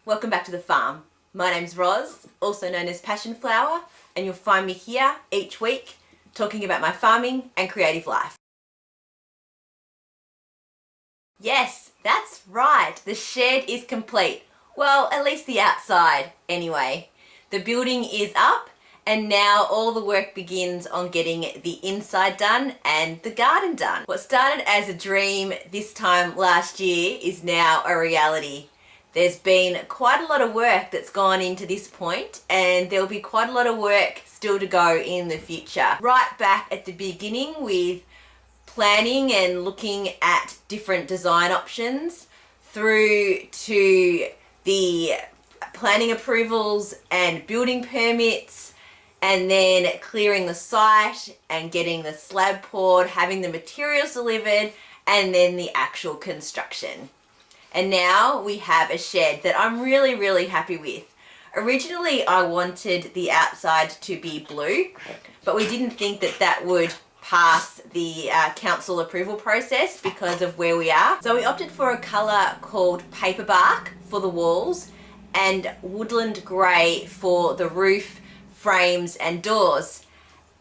Welcome back to the farm. My name's Roz, also known as Passion Flower, and you'll find me here each week talking about my farming and creative life. Yes, that's right, the shed is complete. Well, at least the outside anyway. The building is up and now all the work begins on getting the inside done and the garden done. What started as a dream this time last year is now a reality. There's been quite a lot of work that's gone into this point, and there'll be quite a lot of work still to go in the future. Right back at the beginning with planning and looking at different design options, through to the planning approvals and building permits, and then clearing the site and getting the slab poured, having the materials delivered, and then the actual construction. And now we have a shed that I'm really happy with. Originally I wanted the outside to be blue, but we didn't think that that would pass the council approval process because of where we are. So we opted for a colour called paperbark for the walls and woodland grey for the roof, frames and doors.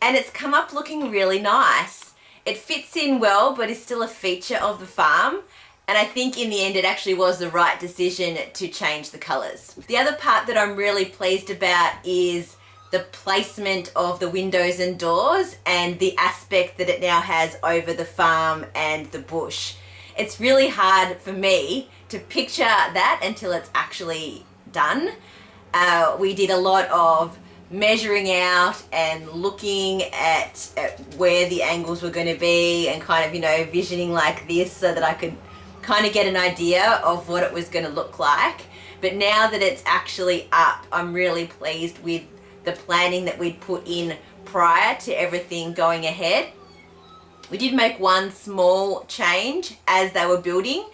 And it's come up looking really nice. It fits in well, but is still a feature of the farm. And I think in the end it actually was the right decision to change the colours. The other part that I'm really pleased about is the placement of the windows and doors and the aspect that it now has over the farm and the bush. It's really hard for me to picture that until it's actually done. We did a lot of measuring out and looking at where the angles were going to be and kind of, visioning like this so that I could kind of get an idea of what it was going to look like. But now that it's actually up, I'm really pleased with the planning that we'd put in prior to everything going ahead. We did make one small change as they were building.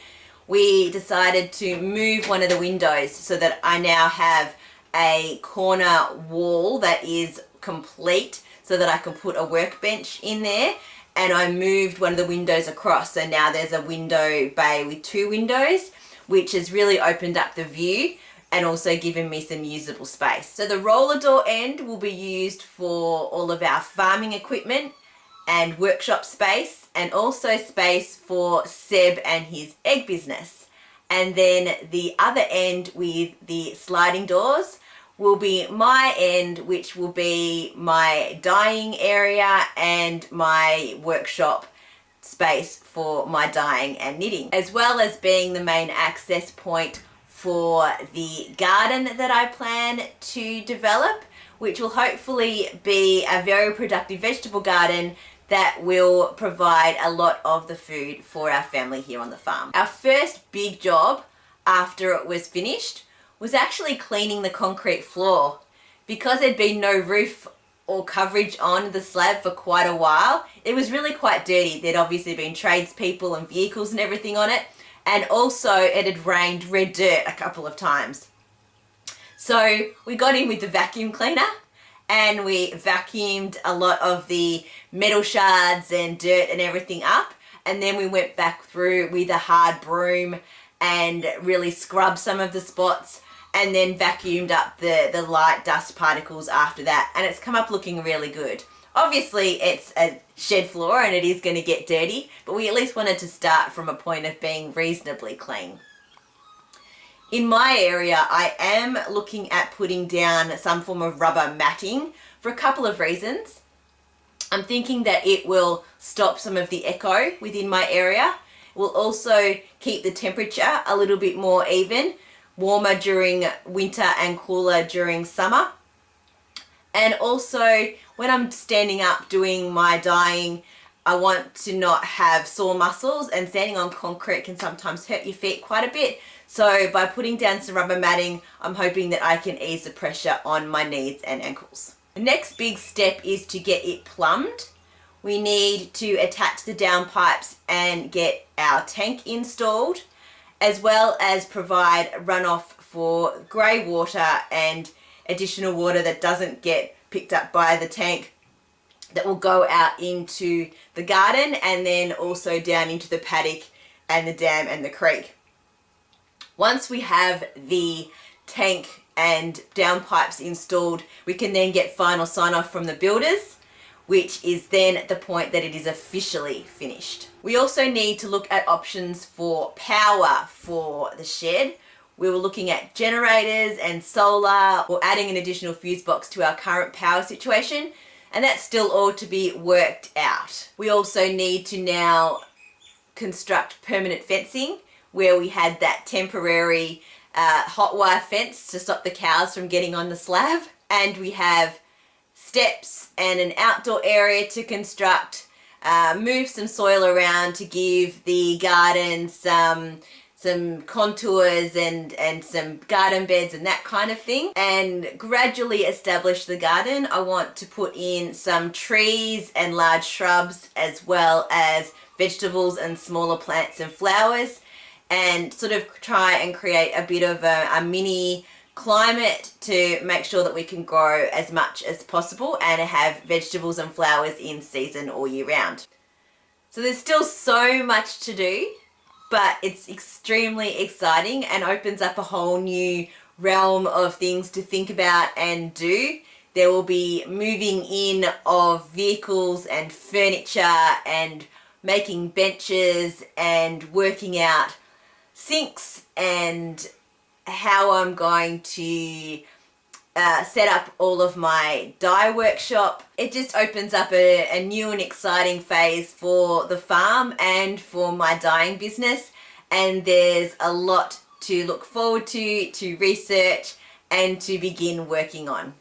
We decided to move one of the windows so that I now have a corner wall that is complete so that I can put a workbench in there. And I moved one of the windows across, so now there's a window bay with two windows, which has really opened up the view and also given me some usable space. So the roller door end will be used for all of our farming equipment and workshop space, and also space for Seb and his egg business. And then the other end with the sliding doors will be my end, which will be my dyeing area and my workshop space for my dyeing and knitting, as well as being the main access point for the garden that I plan to develop, which will hopefully be a very productive vegetable garden that will provide a lot of the food for our family here on the farm. Our first big job after it was finished was actually cleaning the concrete floor. Because there'd been no roof or coverage on the slab for quite a while, it was really quite dirty. There'd obviously been tradespeople and vehicles and everything on it, and also it had rained red dirt a couple of times. So we got in with the vacuum cleaner and we vacuumed a lot of the metal shards and dirt and everything up, and then we went back through with a hard broom and really scrubbed some of the spots, and then vacuumed up the light dust particles after that, and it's come up looking really good. Obviously it's a shed floor and it is going to get dirty, but we at least wanted to start from a point of being reasonably clean. In my area I am looking at putting down some form of rubber matting for a couple of reasons. I'm thinking that it will stop some of the echo within my area. It will also keep the temperature a little bit more even, warmer during winter and cooler during summer. And also when I'm standing up doing my dyeing, I want to not have sore muscles, and standing on concrete can sometimes hurt your feet quite a bit. So by putting down some rubber matting, I'm hoping that I can ease the pressure on my knees and ankles. The next big step is to get it plumbed. We need to attach the downpipes and get our tank installed, as well as provide runoff for grey water and additional water that doesn't get picked up by the tank that will go out into the garden and then also down into the paddock and the dam and the creek. Once we have the tank and downpipes installed, we can then get final sign off from the builders, which is then at the point that it is officially finished. We also need to look at options for power for the shed. We were looking at generators and solar, or adding an additional fuse box to our current power situation, and that's still all to be worked out. We also need to now construct permanent fencing, where we had that temporary hot wire fence to stop the cows from getting on the slab, and we have steps and an outdoor area to construct, move some soil around to give the garden some contours and some garden beds and that kind of thing, and gradually establish the garden. I want to put in some trees and large shrubs, as well as vegetables and smaller plants and flowers, and sort of try and create a bit of a mini climate to make sure that we can grow as much as possible and have vegetables and flowers in season all year round. So there's still so much to do, but it's extremely exciting and opens up a whole new realm of things to think about and do. There will be moving in of vehicles and furniture and making benches and working out sinks and how I'm going to set up all of my dye workshop. It just opens up a new and exciting phase for the farm and for my dyeing business, and there's a lot to look forward to research and to begin working on.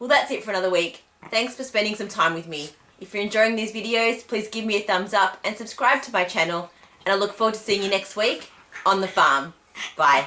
Well, that's it for another week. Thanks for spending some time with me. If you're enjoying these videos, please give me a thumbs up and subscribe to my channel, and I look forward to seeing you next week on the farm. Bye.